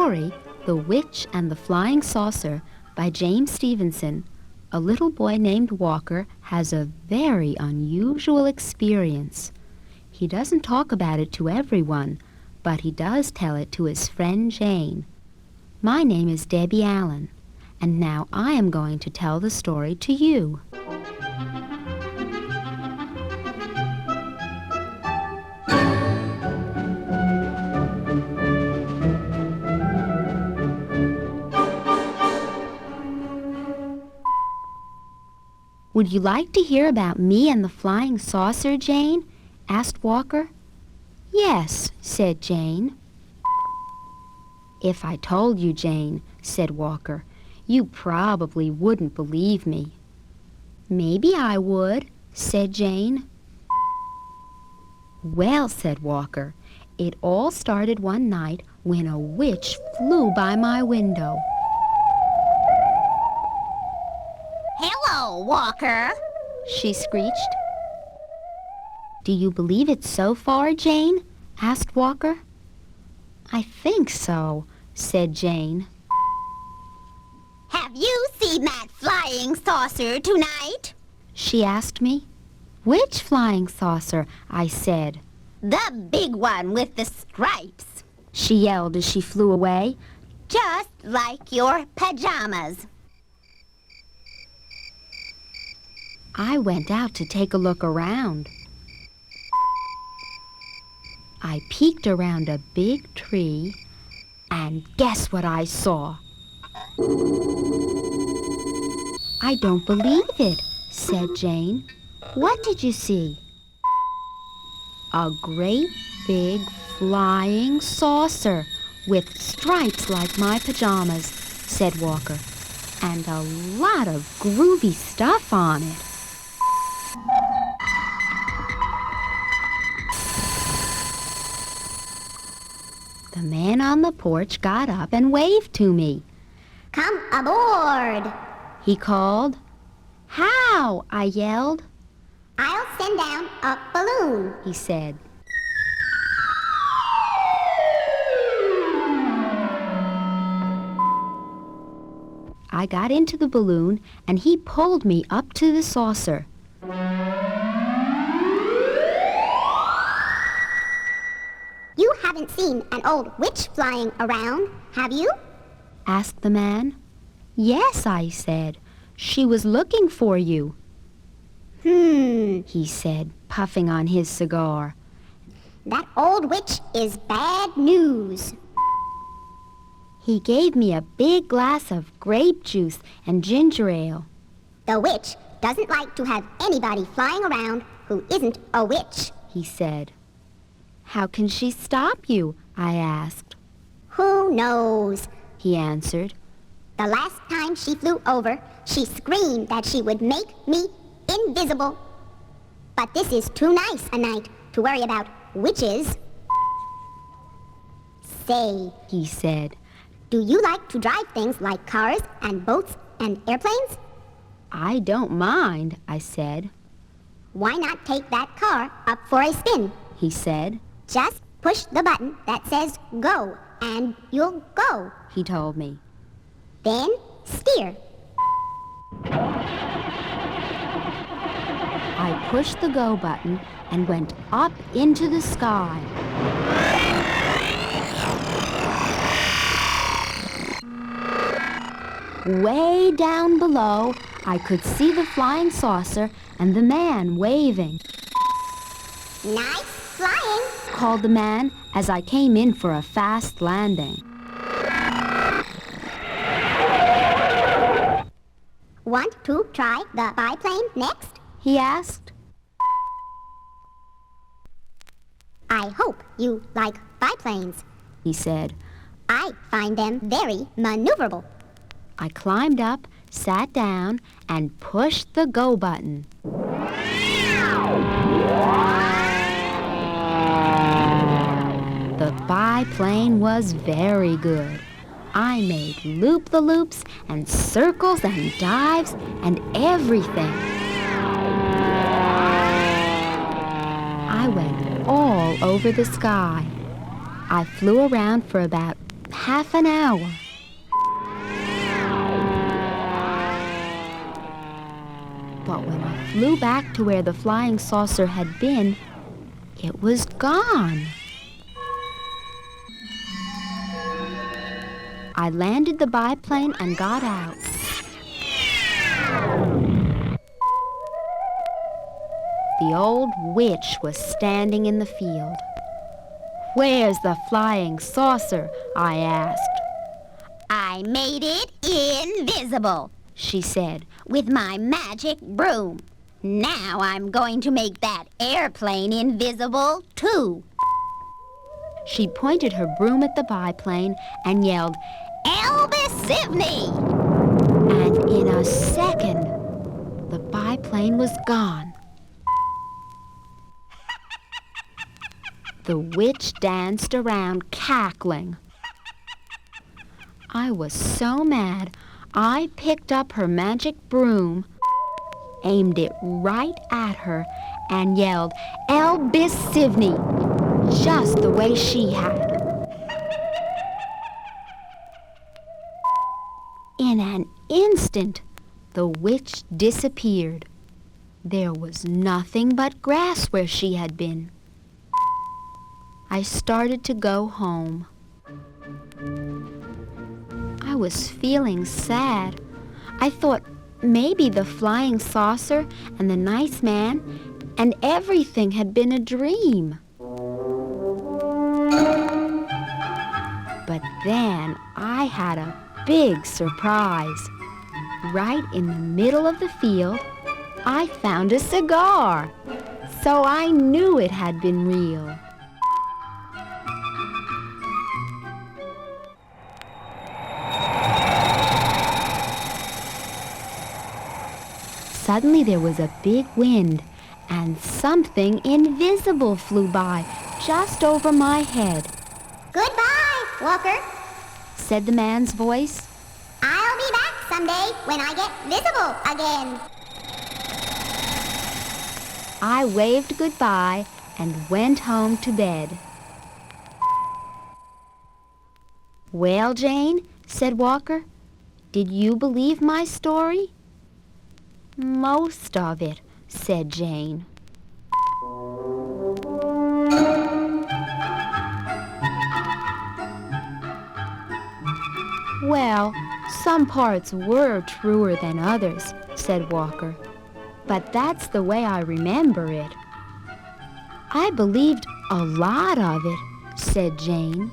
story, The Witch and the Flying Saucer by James Stevenson, a little boy named Walker has a very unusual experience. He doesn't talk about it to everyone, but he does tell it to his friend Jane. My name is Debbie Allen, and now I am going to tell the story to you. Would you like to hear about me and the flying saucer, Jane? Asked Walker. Yes, said Jane. If I told you, Jane, said Walker, you probably wouldn't believe me. Maybe I would, said Jane. Well, said Walker, it all started one night when a witch flew by my window. Hello, Walker, she screeched. Do you believe it so far, Jane? Asked Walker. I think so, said Jane. have you seen that flying saucer tonight? She asked me. Which flying saucer? I said. The big one with the stripes. She yelled as she flew away. Just like your pajamas. I went out to take a look around. I peeked around a big tree, and guess what I saw? I don't believe it, said Jane. What did you see? A great big flying saucer with stripes like my pajamas, said Walker, and a lot of groovy stuff on it. The man on the porch got up and waved to me. Come aboard. He called. How? I yelled. I'll send down a balloon, he said. I got into the balloon and he pulled me up to the saucer. You haven't seen an old witch flying around, have you? Asked the man. Yes, I said. She was looking for you. He said, puffing on his cigar. That old witch is bad news. He gave me a big glass of grape juice and ginger ale. The witch doesn't like to have anybody flying around who isn't a witch, he said. How can she stop you? I asked. Who knows? He answered. The last time she flew over, she screamed that she would make me invisible. But this is too nice a night to worry about witches. Say, he said, do you like to drive things like cars and boats and airplanes? I don't mind, I said. Why not take that car up for a spin? He said. Just push the button that says go, and you'll go, he told me. Then steer. I pushed the go button and went up into the sky. Way down below, I could see the flying saucer and the man waving. Nice flying, called the man as I came in for a fast landing. Want to try the biplane next? He asked. I hope you like biplanes, he said. I find them very maneuverable. I climbed up, sat down, and pushed the go button. The biplane was very good. I made loop-the-loops and circles and dives and everything. I went all over the sky. I flew around for about half an hour. But when I flew back to where the flying saucer had been, it was gone. I landed the biplane and got out. The old witch was standing in the field. "Where's the flying saucer?" I asked. I made it invisible, she said, with my magic broom. Now I'm going to make that airplane invisible, too. She pointed her broom at the biplane and yelled, Elvis Sivney! And in a second, the biplane was gone. The witch danced around cackling. I was so mad, I picked up her magic broom, aimed it right at her, and yelled, Elvis Sivney, just the way she had. In an instant, the witch disappeared. There was nothing but grass where she had been. I started to go home. I was feeling sad. I thought maybe the flying saucer and the nice man and everything had been a dream. But then I had a big surprise. Right in the middle of the field, I found a cigar. So I knew it had been real. Suddenly there was a big wind, and something invisible flew by just over my head. Goodbye, Walker, said the man's voice. I'll be back someday when I get visible again. I waved goodbye and went home to bed. Well, Jane, said Walker, did you believe my story? Most of it, said Jane. Well, some parts were truer than others, said Walker. But that's the way I remember it. I believed a lot of it, said Jane.